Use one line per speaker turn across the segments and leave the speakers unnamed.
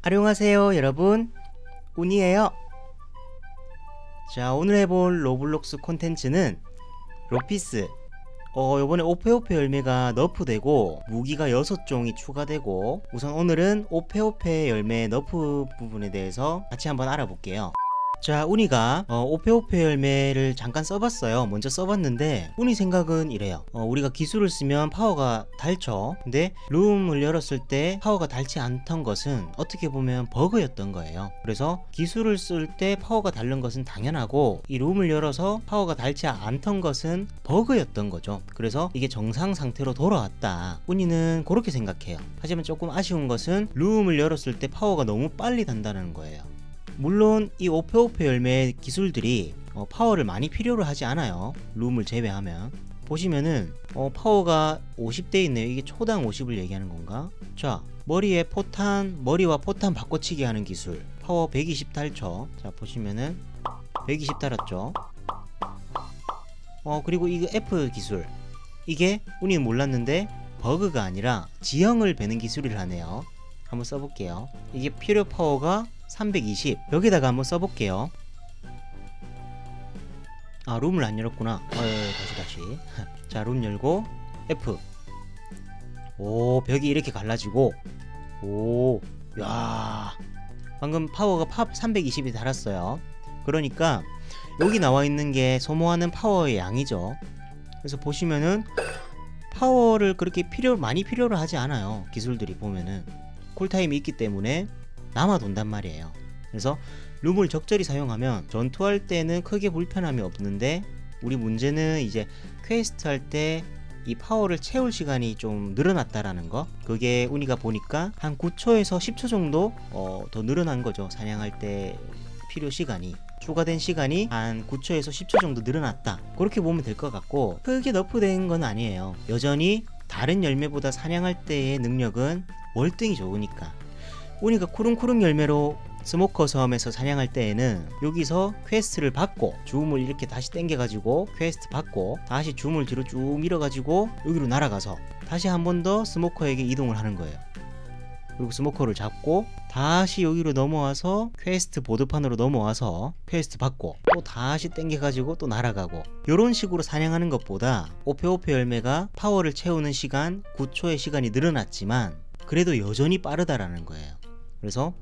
안녕하세요 여러분, 운이에요. 자, 오늘 해볼 로블록스 콘텐츠는 로피스. 요번에 오페오페 열매가 너프되고 무기가 6종이 추가되고, 우선 오늘은 오페오페 열매 너프 부분에 대해서 같이 한번 알아볼게요. 자, 우니가 오페오페 열매를 잠깐 써봤어요. 먼저 써봤는데 우니 생각은 이래요. 우리가 기술을 쓰면 파워가 닳죠. 근데 룸을 열었을 때 파워가 닳지 않던 것은 어떻게 보면 버그였던 거예요. 그래서 기술을 쓸 때 파워가 닳는 것은 당연하고, 이 룸을 열어서 파워가 닳지 않던 것은 버그였던 거죠. 그래서 이게 정상 상태로 돌아왔다, 우니는 그렇게 생각해요. 하지만 조금 아쉬운 것은 룸을 열었을 때 파워가 너무 빨리 단다는 거예요. 물론 이 오페오페 열매의 기술들이 파워를 많이 필요로 하지 않아요. 룸을 제외하면. 보시면은 파워가 50대 있네요. 이게 초당 50을 얘기하는 건가? 자, 머리와 포탄 바꿔치기 하는 기술, 파워 120 달죠. 자, 보시면은 120 달았죠. 그리고 이거 F 기술, 이게 우리는 몰랐는데 버그가 아니라 지형을 베는 기술을 하네요. 한번 써볼게요. 이게 필요 파워가 320. 여기다가 한번 써볼게요. 아, 룸을 안 열었구나. 다시 자, 룸 열고 F. 오, 벽이 이렇게 갈라지고. 오, 야, 방금 파워가 320이 달았어요. 그러니까 여기 나와 있는 게 소모하는 파워의 양이죠. 그래서 보시면은 파워를 그렇게 많이 필요로 하지 않아요. 기술들이 보면은 쿨타임이 있기 때문에 남아 돈단 말이에요. 그래서 룸을 적절히 사용하면 전투할 때는 크게 불편함이 없는데, 우리 문제는 이제 퀘스트 할 때 이 파워를 채울 시간이 좀 늘어났다라는 거. 그게 우리가 보니까 한 9초에서 10초 정도 더 늘어난 거죠. 사냥할 때 필요 시간이, 추가된 시간이 한 9초에서 10초 정도 늘어났다, 그렇게 보면 될 것 같고, 크게 너프된 건 아니에요. 여전히 다른 열매보다 사냥할 때의 능력은 월등히 좋으니까. 우니가 쿠릉쿠릉 열매로 스모커 섬에서 사냥할 때에는 여기서 퀘스트를 받고 줌을 이렇게 다시 당겨가지고 퀘스트 받고, 다시 줌을 뒤로 쭉 밀어가지고 여기로 날아가서 다시 한 번 더 스모커에게 이동을 하는 거예요. 그리고 스모커를 잡고 다시 여기로 넘어와서 퀘스트 보드판으로 넘어와서 퀘스트 받고 또 다시 당겨가지고 또 날아가고, 이런 식으로 사냥하는 것보다 오페오페 열매가 파워를 채우는 시간 9초의 시간이 늘어났지만 그래도 여전히 빠르다라는 거예요. 그래서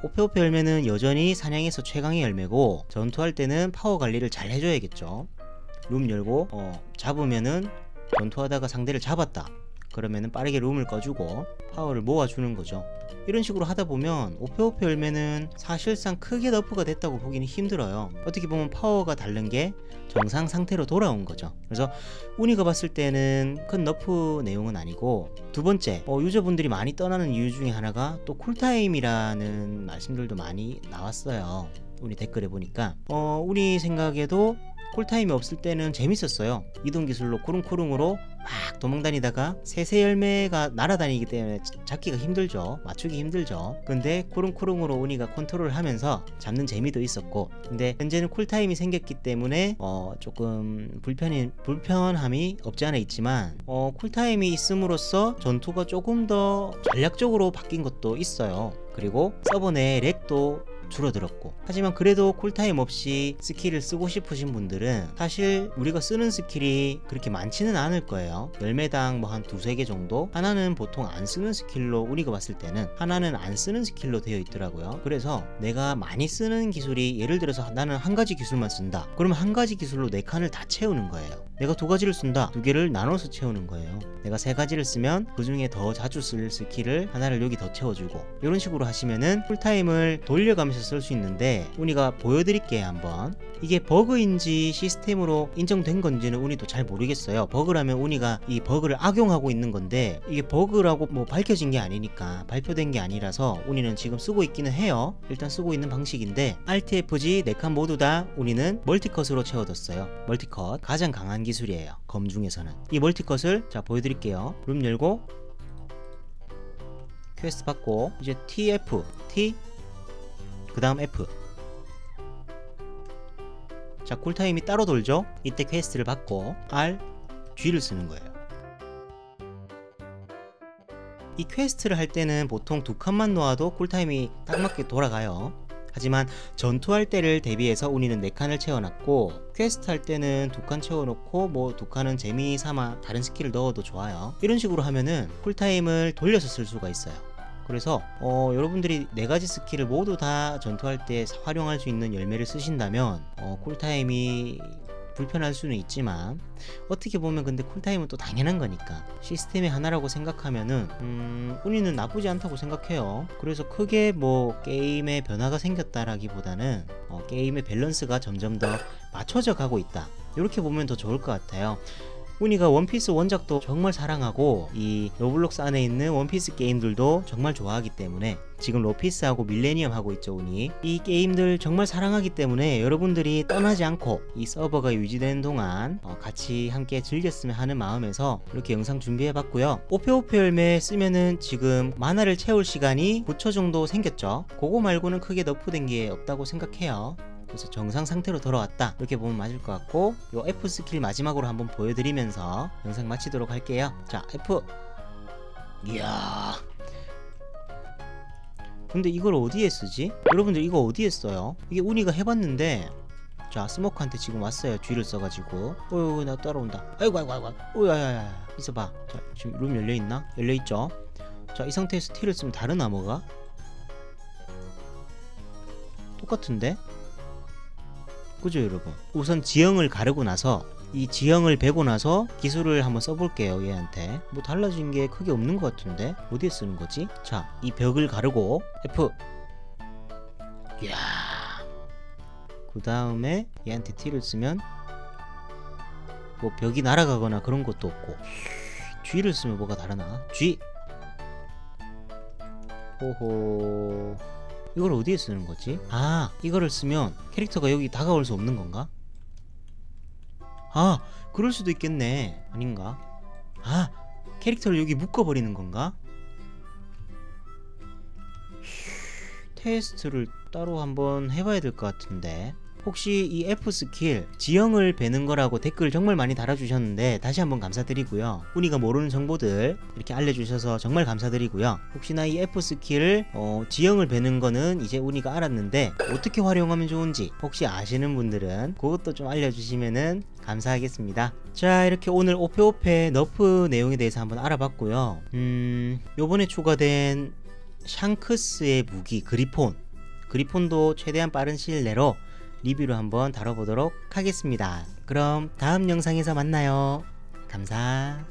오페오페 열매는 여전히 사냥에서 최강의 열매고, 전투할 때는 파워 관리를 잘 해줘야겠죠. 룸 열고 잡으면은, 전투하다가 상대를 잡았다 그러면은 빠르게 룸을 꺼주고 파워를 모아주는 거죠. 이런 식으로 하다 보면 오페오페 열매는 사실상 크게 너프가 됐다고 보기는 힘들어요. 어떻게 보면 파워가 다른 게 정상 상태로 돌아온 거죠. 그래서 우니가 봤을 때는 큰 너프 내용은 아니고, 두 번째, 유저분들이 많이 떠나는 이유 중에 하나가 또 쿨타임이라는 말씀들도 많이 나왔어요. 우리 댓글에 보니까 우리 생각에도 쿨타임이 없을 때는 재밌었어요. 이동기술로 쿠릉쿠릉으로 막 도망다니다가 새새 열매가 날아다니기 때문에 잡기가 힘들죠. 맞추기 힘들죠. 근데 쿠릉쿠릉으로 우니가 컨트롤을 하면서 잡는 재미도 있었고, 근데 현재는 쿨타임이 생겼기 때문에 조금 불편함이 없지 않아 있지만, 쿨타임이 있음으로써 전투가 조금 더 전략적으로 바뀐 것도 있어요. 그리고 서버 내 렉도 줄어들었고. 하지만 그래도 쿨타임 없이 스킬을 쓰고 싶으신 분들은 사실 우리가 쓰는 스킬이 그렇게 많지는 않을 거예요. 열매당 뭐 한 두세 개 정도? 하나는 보통 안 쓰는 스킬로, 우리가 봤을 때는 하나는 안 쓰는 스킬로 되어 있더라고요. 그래서 내가 많이 쓰는 기술이, 예를 들어서 나는 한 가지 기술만 쓴다 그러면 한 가지 기술로 네 칸을 다 채우는 거예요. 내가 두 가지를 쓴다, 두 개를 나눠서 채우는 거예요. 내가 세 가지를 쓰면 그 중에 더 자주 쓸 스킬을 하나를 여기 더 채워주고, 이런 식으로 하시면은 쿨타임을 돌려가면서 쓸 수 있는데, 우니가 보여드릴게요. 한번 이게 버그인지 시스템으로 인정된 건지는 우니도 잘 모르겠어요. 버그라면 우니가 이 버그를 악용하고 있는 건데, 이게 버그라고 뭐 밝혀진 게 아니니까, 발표된 게 아니라서 우니는 지금 쓰고 있기는 해요. 일단 쓰고 있는 방식인데, Alt FG 4칸 모두 다 우니는 멀티컷으로 채워뒀어요. 멀티컷 가장 강한 기술이에요. 검 중에서는. 이 멀티컷을 자 보여드릴게요. 룸 열고 퀘스트 받고 이제 TF T 그 다음 F. 자, 쿨타임이 따로 돌죠. 이때 퀘스트를 받고 R G를 쓰는 거예요. 이 퀘스트를 할 때는 보통 2칸만 놓아도 쿨타임이 딱 맞게 돌아가요. 하지만 전투할 때를 대비해서 운이는 4칸을 채워놨고, 퀘스트 할 때는 2칸 채워놓고 뭐 2칸은 재미삼아 다른 스킬을 넣어도 좋아요. 이런 식으로 하면은 쿨타임을 돌려서 쓸 수가 있어요. 그래서 여러분들이 4가지 스킬을 모두 다 전투할 때 활용할 수 있는 열매를 쓰신다면 쿨타임이 불편할 수는 있지만, 어떻게 보면 근데 쿨타임은 또 당연한 거니까 시스템의 하나라고 생각하면은 운이는 나쁘지 않다고 생각해요. 그래서 크게 뭐 게임에 변화가 생겼다라기보다는 게임의 밸런스가 점점 더 맞춰져 가고 있다, 이렇게 보면 더 좋을 것 같아요. 운이가 원피스 원작도 정말 사랑하고 이 로블록스 안에 있는 원피스 게임들도 정말 좋아하기 때문에, 지금 로피스하고 밀레니엄 하고 있죠. 운이 이 게임들 정말 사랑하기 때문에 여러분들이 떠나지 않고 이 서버가 유지되는 동안 같이 함께 즐겼으면 하는 마음에서 이렇게 영상 준비해 봤고요. 오페오페 열매 쓰면은 지금 마나를 채울 시간이 9초 정도 생겼죠. 그거 말고는 크게 너프된 게 없다고 생각해요. 그래서 정상 상태로 돌아왔다, 이렇게 보면 맞을 것 같고, 요 F 스킬 마지막으로 한번 보여드리면서 영상 마치도록 할게요. 자, F. 이야, 근데 이걸 어디에 쓰지? 여러분들 이거 어디에 써요? 이게 운이가 해봤는데, 자, 스모크한테 지금 왔어요. 쥐를 써가지고. 나 따라온다. 아이고 야야야, 있어봐. 자, 지금 룸 열려있나? 열려있죠? 자, 이 상태에서 T를 쓰면 다르나 뭐가? 똑같은데? 그죠 여러분? 우선 지형을 가르고 나서, 이 지형을 베고 나서 기술을 한번 써볼게요. 얘한테 뭐 달라진 게 크게 없는 것 같은데 어디에 쓰는 거지? 자, 이 벽을 가르고 F. 이야, 그 다음에 얘한테 T를 쓰면 뭐 벽이 날아가거나 그런 것도 없고, G를 쓰면 뭐가 다르나? G. 호호, 이걸 어디에 쓰는 거지? 아, 이거를 쓰면 캐릭터가 여기 다가올 수 없는 건가? 아, 그럴 수도 있겠네. 아닌가? 아, 캐릭터를 여기 묶어버리는 건가? 테스트를 따로 한번 해봐야 될 것 같은데. 혹시 이 F 스킬 지형을 베는 거라고 댓글 정말 많이 달아주셨는데 다시 한번 감사드리고요. 운이가 모르는 정보들 이렇게 알려주셔서 정말 감사드리고요. 혹시나 이 F 스킬을 지형을 베는 거는 이제 운이가 알았는데 어떻게 활용하면 좋은지 혹시 아시는 분들은 그것도 좀 알려주시면은 감사하겠습니다. 자, 이렇게 오늘 오페오페 너프 내용에 대해서 한번 알아봤고요. 요번에 추가된 샹크스의 무기 그리폰도 최대한 빠른 시일 내로 리뷰를 한번 다뤄보도록 하겠습니다. 그럼 다음 영상에서 만나요. 감사.